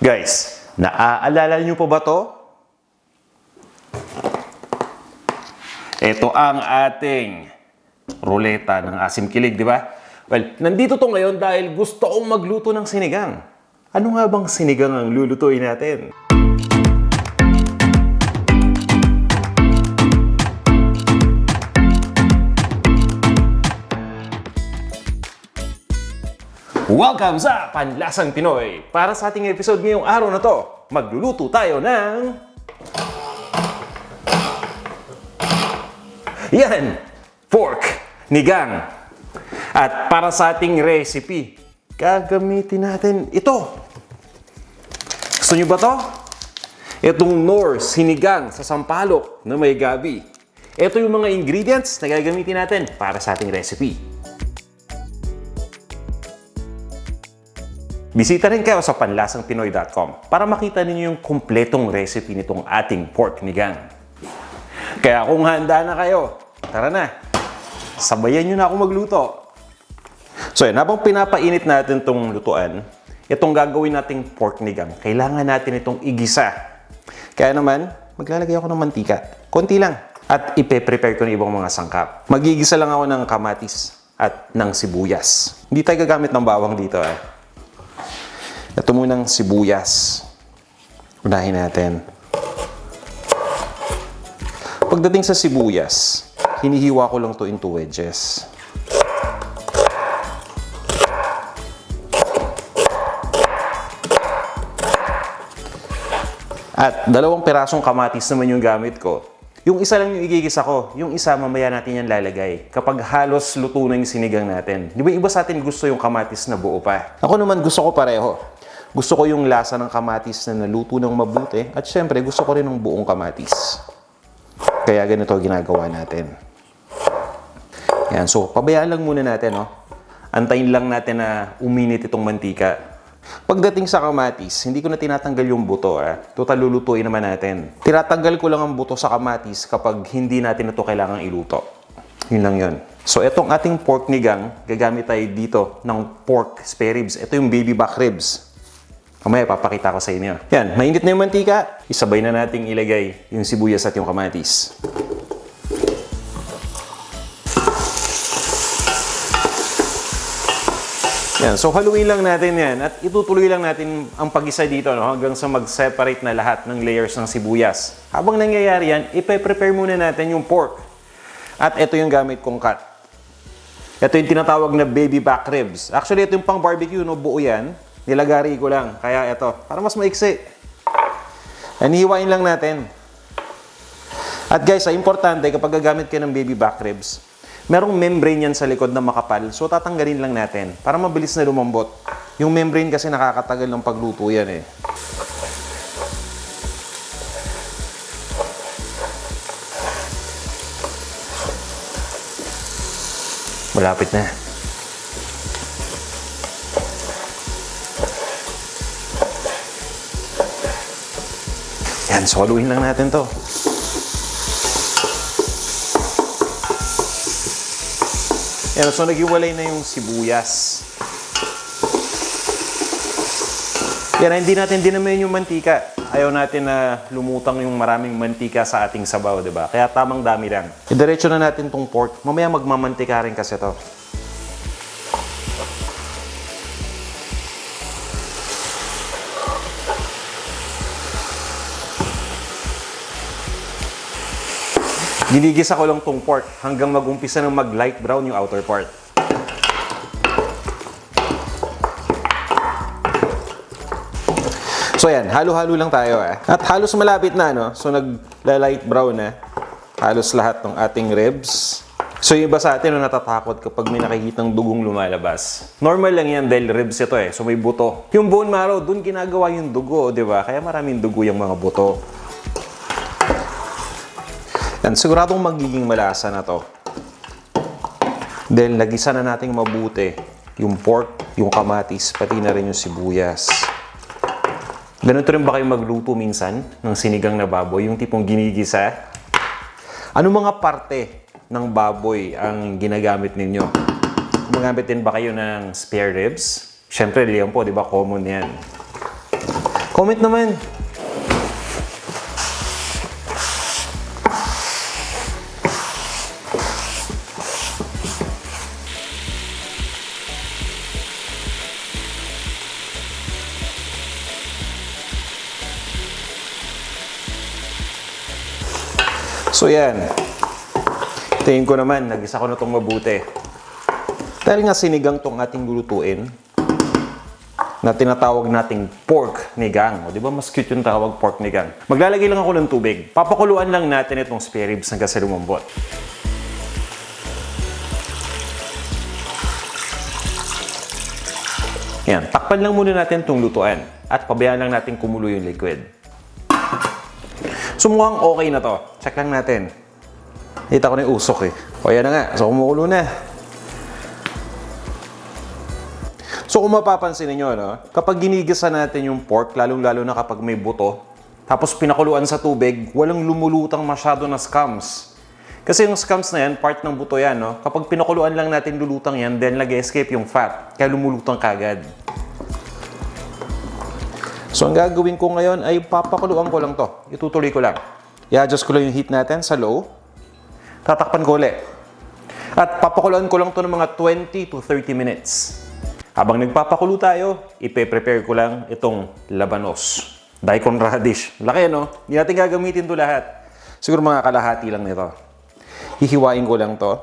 Guys, naaalala niyo pa ba to? Ito ang ating ruleta ng asim kilig, di ba? Well, nandito to ngayon dahil gusto kong magluto ng sinigang. Ano nga bang sinigang ang lulutuin natin? Welcome sa Panlasang Pinoy! Para sa ating episode ngayong araw na to, magluluto tayo ng... Yan! Pork nigang! At para sa ating recipe, gagamitin natin ito. Gusto nyo ba to? Itong Knorr sinigang sa sampalok na may gabi. Ito yung mga ingredients na gagamitin natin para sa ating recipe. Bisita rin kayo sa panlasangpinoy.com para makita ninyo yung kumpletong recipe nitong ating pork nigang. Kaya kung handa na kayo, tara na! Sabayan nyo na ako magluto. So yan, habang pinapainit natin itong lutuan, itong gagawin nating pork nigang, kailangan natin itong igisa. Kaya naman, maglalagay ako ng mantika. Konti lang. At ipe-prepare ko ng ibang mga sangkap. Magigisa lang ako ng kamatis at ng sibuyas. Hindi tayo gagamit ng bawang dito Ito munang sibuyas. Unahin natin. Pagdating sa sibuyas, hinihiwa ko lang to into wedges. At 2 pirasong kamatis naman yung gamit ko. Yung isa lang yung igigisa ko, yung isa mamaya natin yan lalagay. Kapag halos luto na yung sinigang natin. Di ba iba sa atin gusto yung kamatis na buo pa? Ako naman gusto ko pareho. Gusto ko yung lasa ng kamatis na naluto ng mabuti. At syempre, gusto ko rin ng buong kamatis. Kaya ganito ginagawa natin. Yan, so pabayaan lang muna natin. Antayin lang natin na uminit itong mantika. Pagdating sa kamatis, hindi ko na tinatanggal yung buto. Total lulutuin naman natin. Tinatanggal ko lang ang buto sa kamatis kapag hindi natin ito kailangang iluto. Yun lang yun. So itong ating pork nigang, gagamit tayo dito ng pork spare ribs. Ito yung baby back ribs. Mamaya papakita ko sa inyo. Yan, mainit na yung mantika. Isabay na nating ilagay yung sibuyas at yung kamatis. Yan, so haluin lang natin yan at itutuloy lang natin ang pag-isa dito hanggang sa mag-separate na lahat ng layers ng sibuyas. Habang nangyayari yan, ipe-prepare muna natin yung pork. At ito yung gamit kong cut. Ito yung tinatawag na baby back ribs. Actually, ito yung pang barbecue, buo yan. Nilagari ko lang. Kaya ito, para mas maiksi. Anihiwain lang natin. At guys, importante kapag gagamit kayo ng baby back ribs, merong membrane yan sa likod na makapal. So, tatanggalin lang natin para mabilis na lumambot. Yung membrane kasi nakakatagal ng pagluto yan Malapit na. Yan, so haluin lang natin to. Yan, so naghiwalay na yung sibuyas. Yan, hindi natin dinamin yung mantika. Ayaw natin na lumutang yung maraming mantika sa ating sabaw, di ba? Kaya tamang dami lang. Idiretso na natin tong pork. Mamaya magmamantika rin kasi to. Ginigisa ko lang tong pork hanggang mag-umpisa ng mag-light brown yung outer part. So yan, halo-halo lang tayo At halos malapit na So nag-light brown na halos lahat ng ating ribs. So yung iba sa atin natatakot kapag may nakikitang dugong lumalabas. Normal lang yan dahil ribs ito So may buto. Yung bone marrow, dun ginagawa yung dugo, di ba? Kaya maraming dugo yung mga buto. Yan, siguradong magiging malasa na to. Dahil nagisa na nating mabuti yung pork, yung kamatis, pati na rin yung sibuyas. Ganito rin ba kayo magluto minsan ng sinigang na baboy? Yung tipong ginigisa? Ano mga parte ng baboy ang ginagamit ninyo? Gumagamit din ba kayo ng spare ribs? Siyempre, liyan po, di ba? Common yan. Comment naman. So yan, tingin ko naman, nagisa ko na itong mabuti. Dahil nga sinigang itong ating lulutuin, na tinatawag nating pork nigang. O, di ba mas cute yung tawag pork nigang? Maglalagay lang ako ng tubig. Papakuluan lang natin itong spare ribs hanggang sa lumambot. Yan, takpan lang muna natin itong lutuan at pabayaan lang natin kumulo yung liquid. So mukhang okay na to. Check lang natin. Kita ko na yung usok eh. O yan na nga. So kumukulo na. So kung mapapansin niyo, no? Kapag ginigisa natin yung pork, lalong-lalo na kapag may buto, tapos pinakuluan sa tubig, walang lumulutang masyado na scums. Kasi yung scums na yan, part ng buto yan, no? Kapag pinakuluan lang natin lulutang yan, then nag-escape yung fat. Kaya lumulutang kagad. So, ang gagawin ko ngayon ay papakuluan ko lang to. Itutuloy ko lang. I-adjust ko lang yung heat natin sa low. Tatakpan ko ulit. At papakuluan ko lang to ng mga 20 to 30 minutes. Habang nagpapakulo tayo, ipe-prepare ko lang itong labanos. Daikon radish. Laki, no? Hindi natin gagamitin to lahat. Siguro mga kalahati lang nito. Hihiwain ko lang to.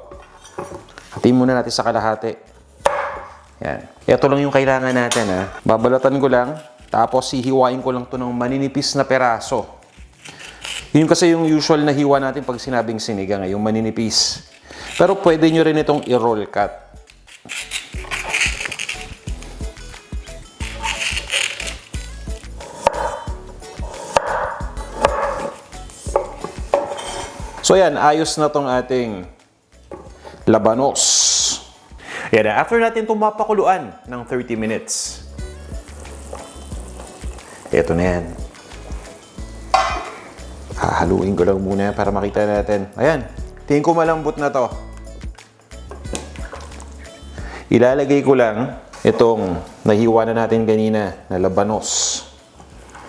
Hatiin muna natin sa kalahati. Yan. Ito lang yung kailangan natin, ha? Babalatan ko lang. Tapos, hihiwain ko lang to ng maninipis na peraso. Yun kasi yung usual na hiwa natin pag sinabing sinigang, yung maninipis. Pero pwede nyo rin itong i-roll cut. So yan, ayos na tong ating labanos. Yan, after natin itong mapakuluan ng 30 minutes. Ito na yan. Hahaluin ko lang muna para makita natin. Ayan, tingin ko malambot na to. Ilalagay ko lang itong nahiwa na natin kanina na labanos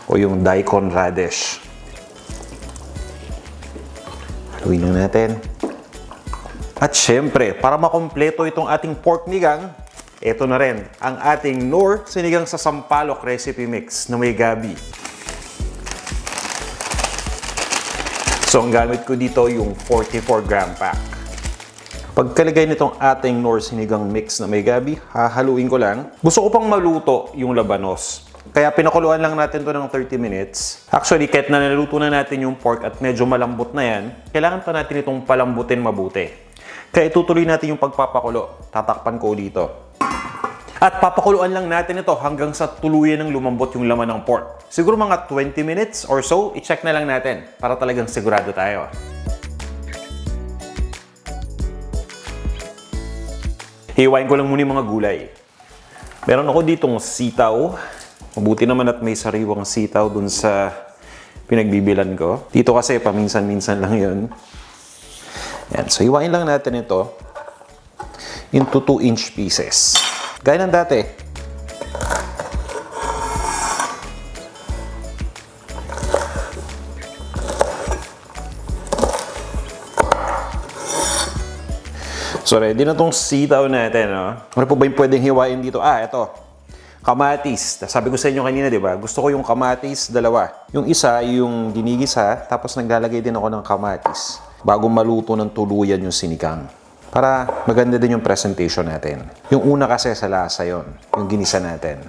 o yung daikon radish. Haluin lang natin. At syempre, para makompleto itong ating pork nigang, ito na rin ang ating Knorr sinigang sa sampalok recipe mix na may gabi. So, ang gamit ko dito yung 44 gram pack. Pagkalagay nitong ating Knorr sinigang mix na may gabi, hahaluin ko lang. Gusto ko pang maluto yung labanos. Kaya pinakuluan lang natin to ng 30 minutes. Actually, kahit na naluto na natin yung pork at medyo malambot na yan, kailangan pa natin itong palambutin mabuti. Kaya itutuloy natin yung pagpapakulo. Tatakpan ko dito. At papakuluan lang natin ito hanggang sa tuluyan ng lumambot yung laman ng pork. Siguro mga 20 minutes or so, i-check na lang natin para talagang sigurado tayo. Hiwain ko lang muna yung mga gulay. Meron ako ditong sitaw. Mabuti naman at may sariwang sitaw dun sa pinagbibilan ko. Dito kasi paminsan-minsan lang yun. Yan. So, hiwain lang natin ito into 2-inch pieces. Gaya ng dati. So, ready na itong sitaw natin. No? Ano po ba yung pwedeng hiwain dito? Ito. Kamatis. Sabi ko sa inyo kanina, di ba? Gusto ko yung kamatis, dalawa. Yung isa, yung ginigisa, tapos naglalagay din ako ng kamatis bago maluto ng tuluyan yung sinigang. Para maganda din yung presentation natin. Yung una kasi sa lasa yon, yung ginisa natin.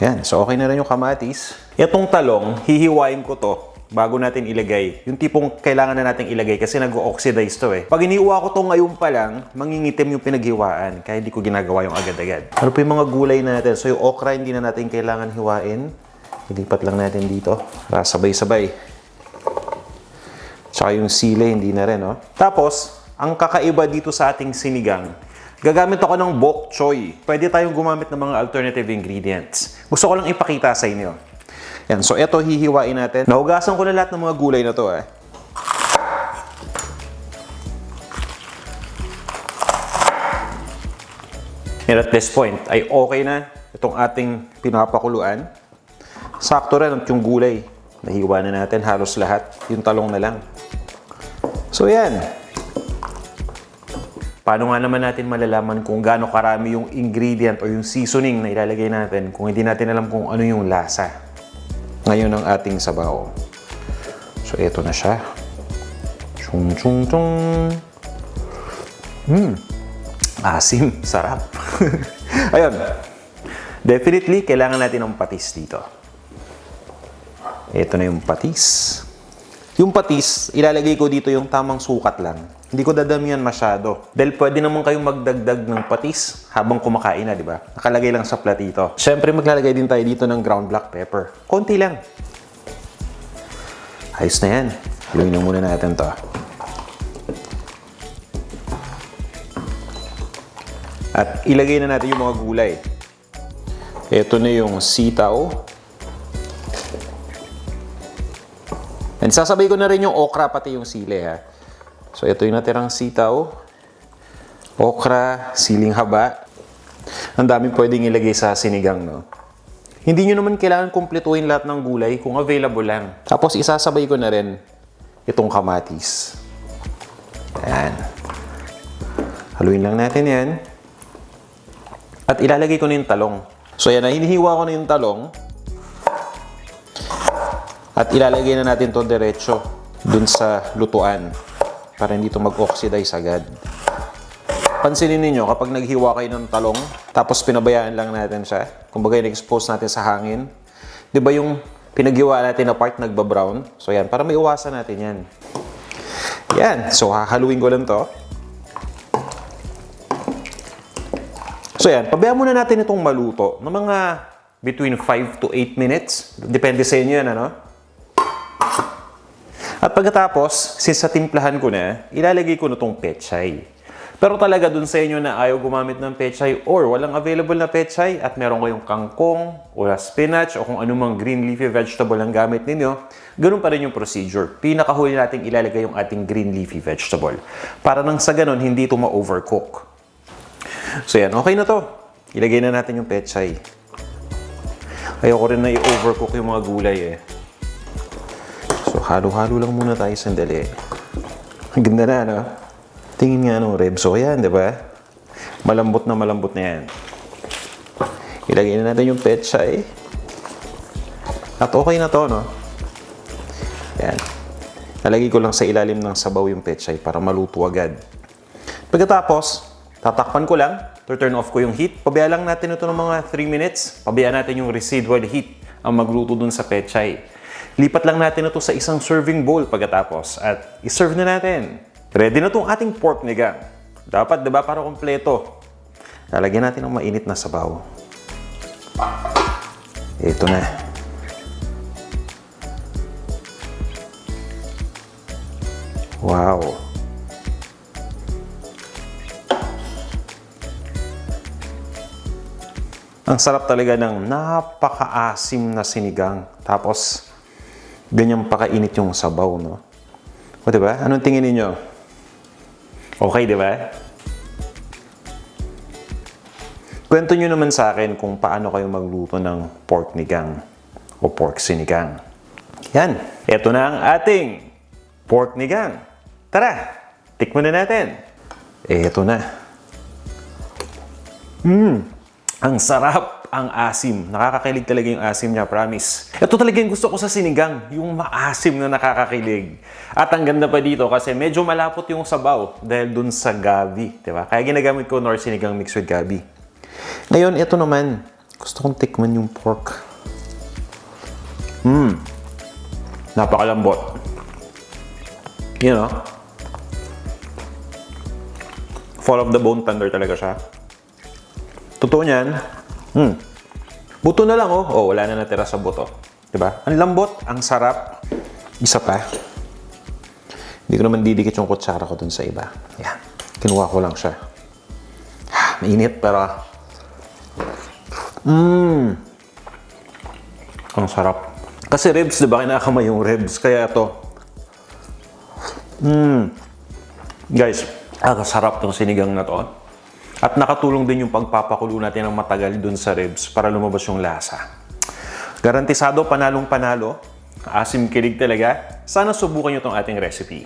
Yan, so okay na rin yung kamatis. Itong talong, hihiwain ko to bago natin ilagay. Yung tipong kailangan na natin ilagay kasi nag-oxidize to eh. Pag iniuwa ko to ngayon pa lang, mangingitim yung pinaghiwaan. Kaya hindi ko ginagawa yung agad-agad. Ano pa yung mga gulay natin? So yung okra hindi na natin kailangan hiwain. Ilipat lang natin dito para sabay-sabay. Tsaka yung sile, hindi na rin, no? Tapos, ang kakaiba dito sa ating sinigang, gagamit ako ng bok choy. Pwede tayong gumamit ng mga alternative ingredients. Gusto ko lang ipakita sa inyo. Yan, so eto hihiwain natin. Nahugasan ko na lahat ng mga gulay na to eh. And at this point ay okay na itong ating pinapakuluan. Sakto rin at yung gulay. Nahiwa na natin halos lahat. Yung talong na lang. So yan. Paano nga naman natin malalaman kung gaano karami yung ingredient o yung seasoning na ilalagay natin kung hindi natin alam kung ano yung lasa ngayon ng ating sabaw. So, eto na siya. Chung chung chung. Asim. Sarap. Ayun. Definitely, kailangan natin ng patis dito. Eto na yung patis. Yung patis, ilalagay ko dito yung tamang sukat lang. Hindi ko dadamihan masyado. Dahil pwede naman kayong magdagdag ng patis habang kumakain na, di ba? Nakalagay lang sa platito. Siyempre, maglalagay din tayo dito ng ground black pepper. Konti lang. Ayos na yan. Haluin na muna natin to. At ilagay na natin yung mga gulay. Ito na yung sitaw. And sasabay ko na rin yung okra pati yung sili, ha. So, ito yung natirang sitaw, okra, siling haba. Ang dami pwedeng ilagay sa sinigang, no? Hindi nyo naman kailangan kumpletuhin lahat ng gulay kung available lang. Tapos, isasabay ko na rin itong kamatis. Ayan. Haluin lang natin yan. At ilalagay ko na yung talong. So, yan na. Hinihiwa ko na yung talong. At ilalagay na natin to diretso dun sa lutuan para hindi to mag-oxidize agad. Pansinin niyo kapag naghiwa kayo ng talong, tapos pinabayaan lang natin siya, kumbaga in-expose natin sa hangin, di ba yung pinaghiwa natin na part nagba-brown? So yan, para may iwasan natin yan. Yan, so hahaluin ko lang to. So yan, pabayaan muna natin itong maluto ng mga between 5 to 8 minutes. Depende sa inyo yan, ano? At pagkatapos, since sa timplahan ko na, ilalagay ko na itong pechay. Pero talaga dun sa inyo na ayaw gumamit ng pechay or walang available na pechay at meron kayong kangkong o spinach o kung anumang green leafy vegetable ang gamit ninyo, ganun pa rin yung procedure. Pinakahuli natin ilalagay yung ating green leafy vegetable. Para nang sa ganun, hindi ito ma-overcook. So yan, okay na to. Ilagay na natin yung pechay. Ayoko rin na i-overcook yung mga gulay eh. So, halo-halo lang muna tayo sandali. Ang ganda na, no? Tingin nga ng ribs. So, yan, di ba? Malambot na yan. Ilagay na natin yung pechay. At okay na to, no? Yan. Nalagay ko lang sa ilalim ng sabaw yung pechay para maluto agad. Pagkatapos, tatakpan ko lang. Turn off ko yung heat. Pabayaan lang natin ito ng mga 3 minutes. Pabayaan natin yung residual heat ang magluto dun sa pechay. Lipat lang natin ito sa isang serving bowl pagkatapos at iserve na natin. Ready na itong ating pork nigang. Dapat, diba, para kompleto. Lalagyan natin ng mainit na sabaw. Ito na. Wow. Ang sarap talaga ng napaka-asim na sinigang. Tapos, ganyan pakainit yung sabaw, no? O, diba? Anong tingin ninyo? Okay, diba? Kwento nyo naman sa akin kung paano kayo magluto ng pork nigang o pork sinigang. Yan. Ito na ang ating pork nigang. Tara, tikman na natin. Ito na. Ang sarap, ang asim. Nakakakilig talaga yung asim niya, promise. Ito talaga yung gusto ko sa sinigang, yung maasim na nakakakilig. At ang ganda pa dito kasi medyo malapot yung sabaw dahil dun sa gabi, di ba? Kaya ginagamit ko nor sinigang mixed with gabi. Ngayon, ito naman. Gusto kong tikman yung pork. Napakalambot. You know? Fall of the bone tender talaga siya. Totoo niyan. Buto na lang, oh. Oh, wala na natira sa buto. Diba? Ang lambot, ang sarap. Isa pa. Hindi ko naman didikit yung kutsara ko dun sa iba. Yan. Kinuha ko lang siya. Mainit, pero... Ang sarap. Kasi ribs, diba? Kinakamay yung ribs. Kaya ito. Guys, ang sarap tong sinigang na to. At nakatulong din yung pagpapakulo natin ng matagal dun sa ribs para lumabas yung lasa. Garantisado panalong panalo. Asim kilig talaga. Sana subukan nyo tong ating recipe.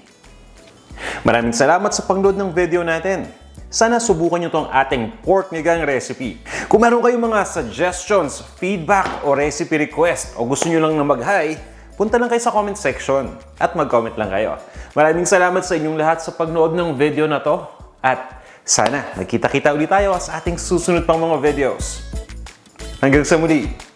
Maraming salamat sa pagnood ng video natin. Sana subukan nyo tong ating pork nigang recipe. Kung meron kayong mga suggestions, feedback, o recipe request, o gusto nyo lang na mag-hi, punta lang kayo sa comment section at mag-comment lang kayo. Maraming salamat sa inyong lahat sa pagnood ng video na to. At sana magkita-kita ulit tayo sa ating susunod pang mga videos. Hanggang sa muli!